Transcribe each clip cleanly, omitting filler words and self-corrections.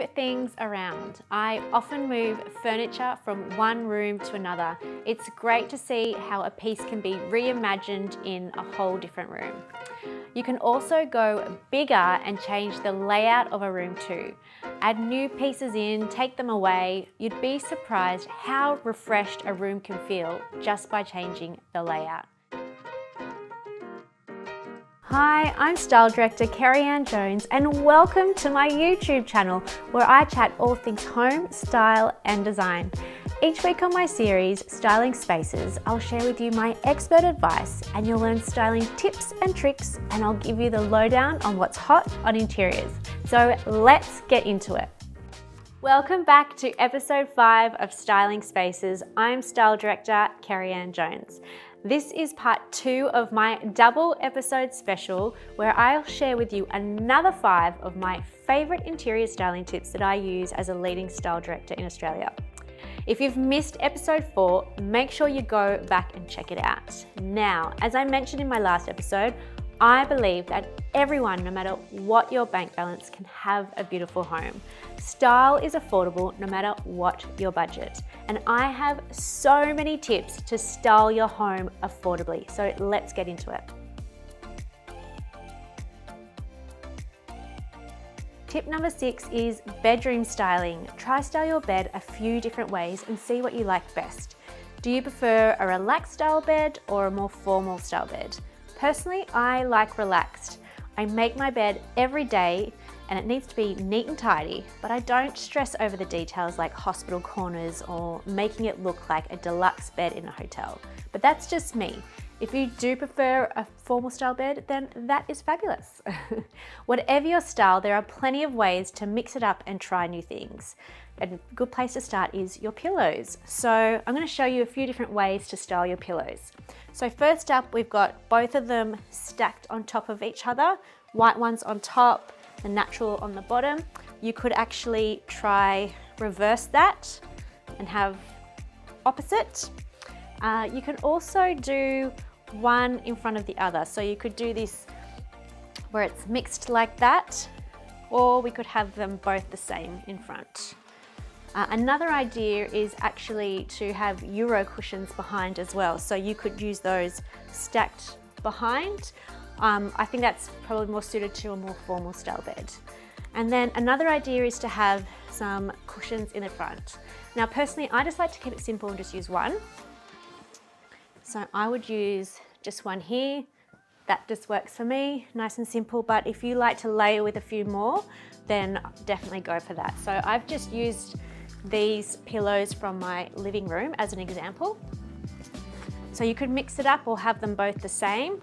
move things around. I often move furniture from one room to another. It's great to see how a piece can be reimagined in a whole different room. You can also go bigger and change the layout of a room too. Add new pieces in, take them away. You'd be surprised how refreshed a room can feel just by changing the layout. Hi, I'm Style Director Kerry-Ann Jones and welcome to my YouTube channel where I chat all things home, style and design. Each week on my series, Styling Spaces, I'll share with you my expert advice and you'll learn styling tips and tricks, and I'll give you the lowdown on what's hot on interiors. So let's get into it. Welcome back to episode 5 of Styling Spaces. I'm Style Director Kerry-Ann Jones. This is part 2 of my double episode special where I'll share with you another 5 of my favourite interior styling tips that I use as a leading style director in Australia. If you've missed episode 4, make sure you go back and check it out. Now, as I mentioned in my last episode, I believe that everyone, no matter what your bank balance, can have a beautiful home. Style is affordable no matter what your budget. And I have so many tips to style your home affordably. So let's get into it. Tip number 6 is bedroom styling. Try style your bed a few different ways and see what you like best. Do you prefer a relaxed style bed or a more formal style bed? Personally, I like relaxed. I make my bed every day and it needs to be neat and tidy, but I don't stress over the details like hospital corners or making it look like a deluxe bed in a hotel. But that's just me. If you do prefer a formal style bed, then that is fabulous. Whatever your style, there are plenty of ways to mix it up and try new things. A good place to start is your pillows. So I'm going to show you a few different ways to style your pillows. So first up, we've got both of them stacked on top of each other. White ones on top, the natural on the bottom. You could actually try reverse that and have opposite. You can also do one in front of the other. So you could do this where it's mixed like that, or we could have them both the same in front. Another idea is actually to have Euro cushions behind as well. So you could use those stacked behind. I think that's probably more suited to a more formal style bed. And then another idea is to have some cushions in the front. Now personally, I just like to keep it simple and just use one. So I would use just one here. That just works for me, nice and simple. But if you like to layer with a few more, then definitely go for that. So I've just used these pillows from my living room as an example. So you could mix it up or have them both the same.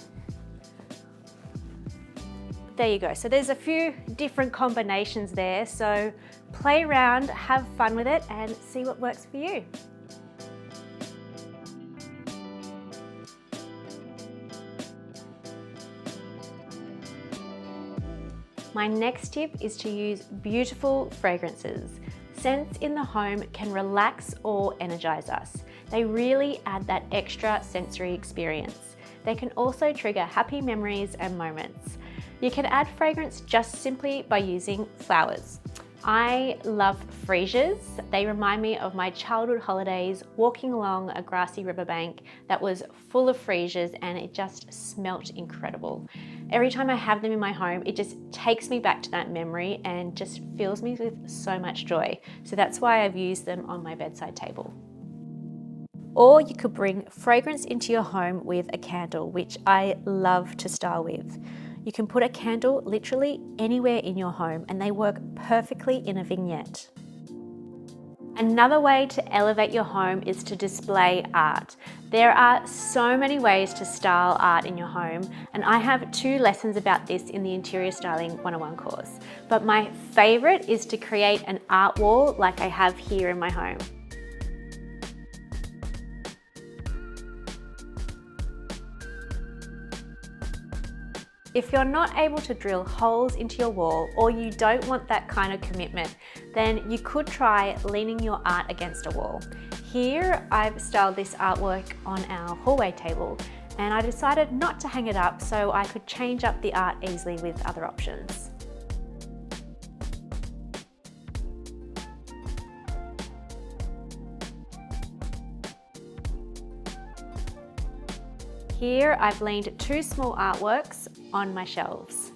There you go. So there's a few different combinations there. So play around, have fun with it and see what works for you. My next tip is to use beautiful fragrances. Scents in the home can relax or energize us. They really add that extra sensory experience. They can also trigger happy memories and moments. You can add fragrance just simply by using flowers. I love freesias. They remind me of my childhood holidays, walking along a grassy riverbank that was full of freesias and it just smelt incredible. Every time I have them in my home, it just takes me back to that memory and just fills me with so much joy. So that's why I've used them on my bedside table. Or you could bring fragrance into your home with a candle, which I love to style with. You can put a candle literally anywhere in your home and they work perfectly in a vignette. Another way to elevate your home is to display art. There are so many ways to style art in your home, and I have 2 lessons about this in the Interior Styling 101 course. But my favorite is to create an art wall like I have here in my home. If you're not able to drill holes into your wall or you don't want that kind of commitment, then you could try leaning your art against a wall. Here, I've styled this artwork on our hallway table and I decided not to hang it up so I could change up the art easily with other options. Here I've leaned 2 small artworks on my shelves.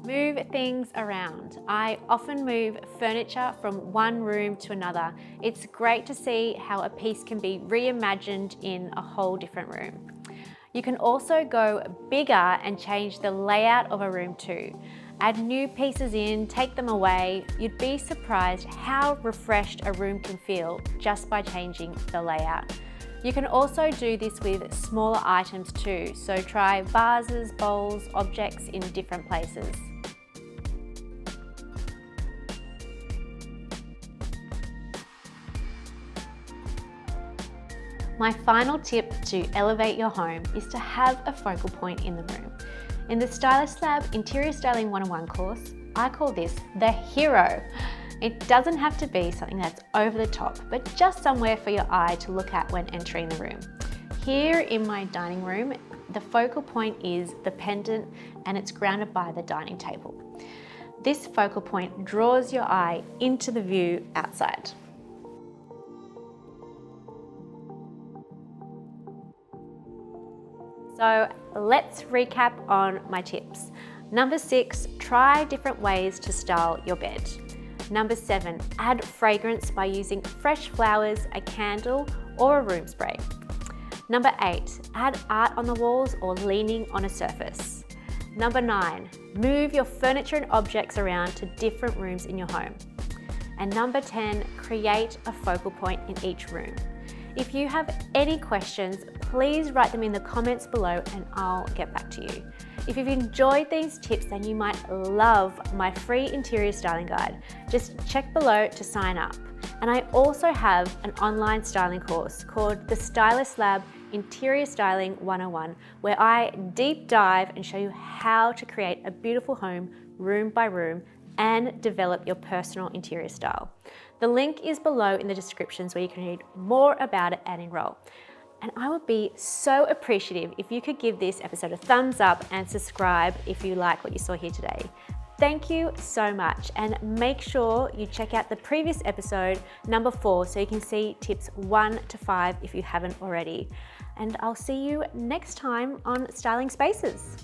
Move things around. I often move furniture from one room to another. It's great to see how a piece can be reimagined in a whole different room. You can also go bigger and change the layout of a room too. Add new pieces in, take them away. You'd be surprised how refreshed a room can feel just by changing the layout. You can also do this with smaller items too, so try vases, bowls, objects in different places. My final tip to elevate your home is to have a focal point in the room. In the Stylist Lab Interior Styling 101 course, I call this the hero. It doesn't have to be something that's over the top, but just somewhere for your eye to look at when entering the room. Here in my dining room, the focal point is the pendant and it's grounded by the dining table. This focal point draws your eye into the view outside. So let's recap on my tips. Number 6, try different ways to style your bed. Number 7, add fragrance by using fresh flowers, a candle, or a room spray. Number 8, add art on the walls or leaning on a surface. Number 9, move your furniture and objects around to different rooms in your home. And number 10, create a focal point in each room. If you have any questions, please write them in the comments below and I'll get back to you. If you've enjoyed these tips, then you might love my free interior styling guide. Just check below to sign up. And I also have an online styling course called the Stylist Lab Interior Styling 101, where I deep dive and show you how to create a beautiful home room by room and develop your personal interior style. The link is below in the descriptions where you can read more about it and enroll. And I would be so appreciative if you could give this episode a thumbs up and subscribe if you like what you saw here today. Thank you so much, and make sure you check out the previous episode, number 4, so you can see tips 1 to 5 if you haven't already. And I'll see you next time on Styling Spaces.